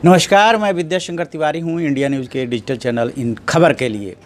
नमस्कार, मैं विद्याशंकर तिवारी हूँ इंडिया न्यूज़ के डिजिटल चैनल इन खबर के लिए।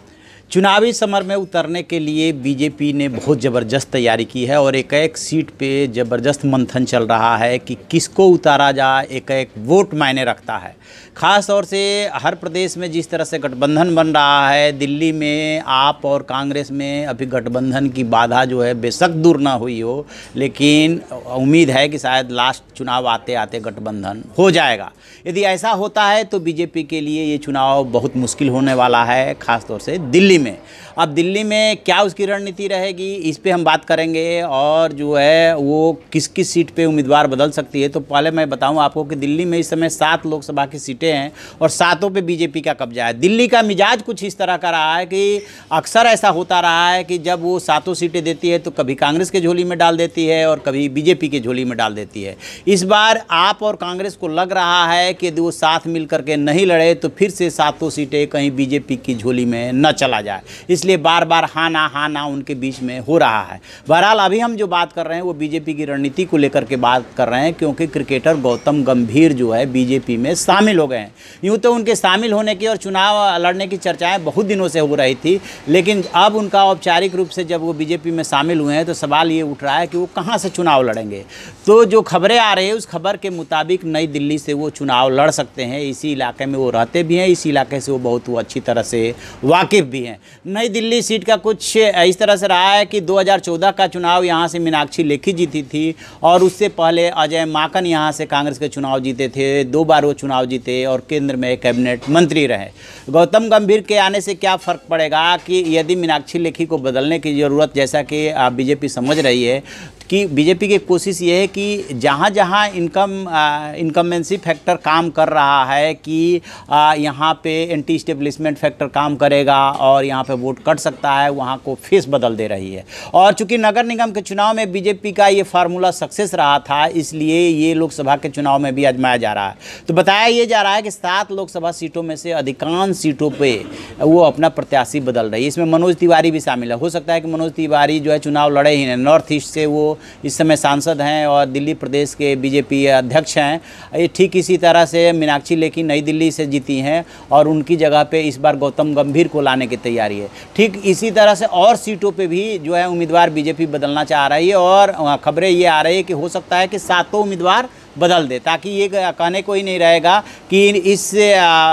चुनावी समर में उतरने के लिए बीजेपी ने बहुत ज़बरदस्त तैयारी की है और एक एक सीट पे ज़बरदस्त मंथन चल रहा है कि किसको उतारा जाए। एक एक वोट मायने रखता है। ख़ास तौर से हर प्रदेश में जिस तरह से गठबंधन बन रहा है, दिल्ली में आप और कांग्रेस में अभी गठबंधन की बाधा जो है बेशक दूर ना हुई हो, लेकिन उम्मीद है कि शायद लास्ट चुनाव आते आते गठबंधन हो जाएगा। यदि ऐसा होता है तो बीजेपी के लिए ये चुनाव बहुत मुश्किल होने वाला है, ख़ास तौर से दिल्ली में। अब दिल्ली में क्या उसकी रणनीति रहेगी, इस पे हम बात करेंगे और जो है वो किस किस सीट पे उम्मीदवार बदल सकती है। तो पहले मैं बताऊं आपको कि दिल्ली में इस समय 7 लोकसभा की सीटें हैं और 7 पे बीजेपी का कब्जा है। दिल्ली का मिजाज कुछ इस तरह का रहा है कि अक्सर ऐसा होता रहा है कि जब वो 7 सीटें देती है तो कभी कांग्रेस के झोली में डाल देती है और कभी बीजेपी के झोली में डाल देती है। इस बार आप और कांग्रेस को लग रहा है कि यदि वो साथ मिल करके नहीं लड़े तो फिर से 7 सीटें कहीं बीजेपी की झोली में न चला जाए, इसलिए बार बार हाँ ना उनके बीच में हो रहा है। बहरहाल अभी हम जो बात कर रहे हैं वो बीजेपी की रणनीति को लेकर के बात कर रहे हैं, क्योंकि क्रिकेटर गौतम गंभीर जो है बीजेपी में शामिल हो गए हैं। यूँ तो उनके शामिल होने की और चुनाव लड़ने की चर्चाएं बहुत दिनों से हो रही थी, लेकिन अब उनका औपचारिक रूप से जब वो बीजेपी में शामिल हुए हैं तो सवाल ये उठ रहा है कि वो कहाँ से चुनाव लड़ेंगे। तो जो खबरें आ रही है उस खबर के मुताबिक नई दिल्ली से वो चुनाव लड़ सकते हैं। इसी इलाके में वो रहते भी हैं, इस इलाके से वो बहुत अच्छी तरह से वाकिफ़ भी हैं। नई दिल्ली सीट का कुछ इस तरह से रहा है कि 2014 का चुनाव यहाँ से मीनाक्षी लेखी जीती थी और उससे पहले अजय माकन यहाँ से कांग्रेस के चुनाव जीते थे। 2 बार वो चुनाव जीते और केंद्र में कैबिनेट मंत्री रहे। गौतम गंभीर के आने से क्या फ़र्क पड़ेगा कि यदि मीनाक्षी लेखी को बदलने की ज़रूरत, जैसा कि बीजेपी समझ रही है कि बीजेपी की कोशिश ये है कि जहाँ जहाँ इनकम्बेंसी फैक्टर काम कर रहा है कि यहाँ पे एंटी इस्टेब्लिशमेंट फैक्टर काम करेगा और यहाँ पे वोट कट सकता है, वहाँ को फेस बदल दे रही है। और चूंकि नगर निगम के चुनाव में बीजेपी का ये फार्मूला सक्सेस रहा था, इसलिए ये लोकसभा के चुनाव में भी आजमाया जा रहा है। तो बताया ये जा रहा है कि 7 लोकसभा सीटों में से अधिकांश सीटों पर वो अपना प्रत्याशी बदल रही है। इसमें मनोज तिवारी भी शामिल है। हो सकता है कि मनोज तिवारी जो है चुनाव लड़े ही नहीं। नॉर्थ ईस्ट से वो इस समय सांसद हैं और दिल्ली प्रदेश के बीजेपी अध्यक्ष हैं। ये ठीक इसी तरह से मीनाक्षी लेखी नई दिल्ली से जीती हैं और उनकी जगह पे इस बार गौतम गंभीर को लाने की तैयारी है। ठीक इसी तरह से और सीटों पे भी जो है उम्मीदवार बीजेपी बदलना चाह रही है और खबरें ये आ रही है कि हो सकता है कि 7 उम्मीदवार बदल दे, ताकि ये कहने को ही नहीं रहेगा कि इस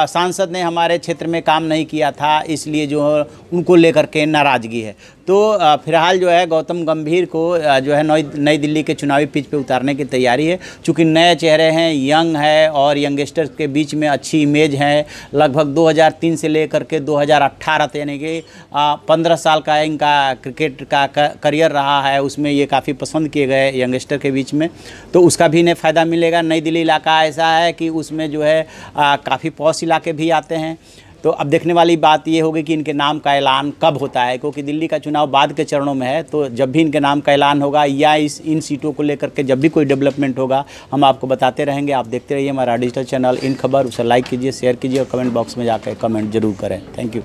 सांसद ने हमारे क्षेत्र में काम नहीं किया था, इसलिए जो उनको लेकर के नाराज़गी है। तो फिलहाल जो है गौतम गंभीर को जो है नई दिल्ली के चुनावी पिच पे उतारने की तैयारी है। चूँकि नए चेहरे हैं, यंग है और यंगस्टर्स के बीच में अच्छी इमेज है। लगभग 2003 से लेकर के 2018 यानी कि 15 साल का इनका क्रिकेट का करियर रहा है, उसमें ये काफ़ी पसंद किए गए यंगस्टर के बीच में। तो उसका भी इन्हें फ़ायदा मिलेगा। नई दिल्ली इलाका ऐसा है कि उसमें जो है काफ़ी पॉश इलाके भी आते हैं। तो अब देखने वाली बात ये होगी कि इनके नाम का ऐलान कब होता है, क्योंकि दिल्ली का चुनाव बाद के चरणों में है। तो जब भी इनके नाम का ऐलान होगा या इन सीटों को लेकर के जब भी कोई डेवलपमेंट होगा हम आपको बताते रहेंगे। आप देखते रहिए हमारा डिजिटल चैनल इन खबर। उसे लाइक कीजिए, शेयर कीजिए और कमेंट बॉक्स में जाकर कमेंट जरूर करें। Thank you.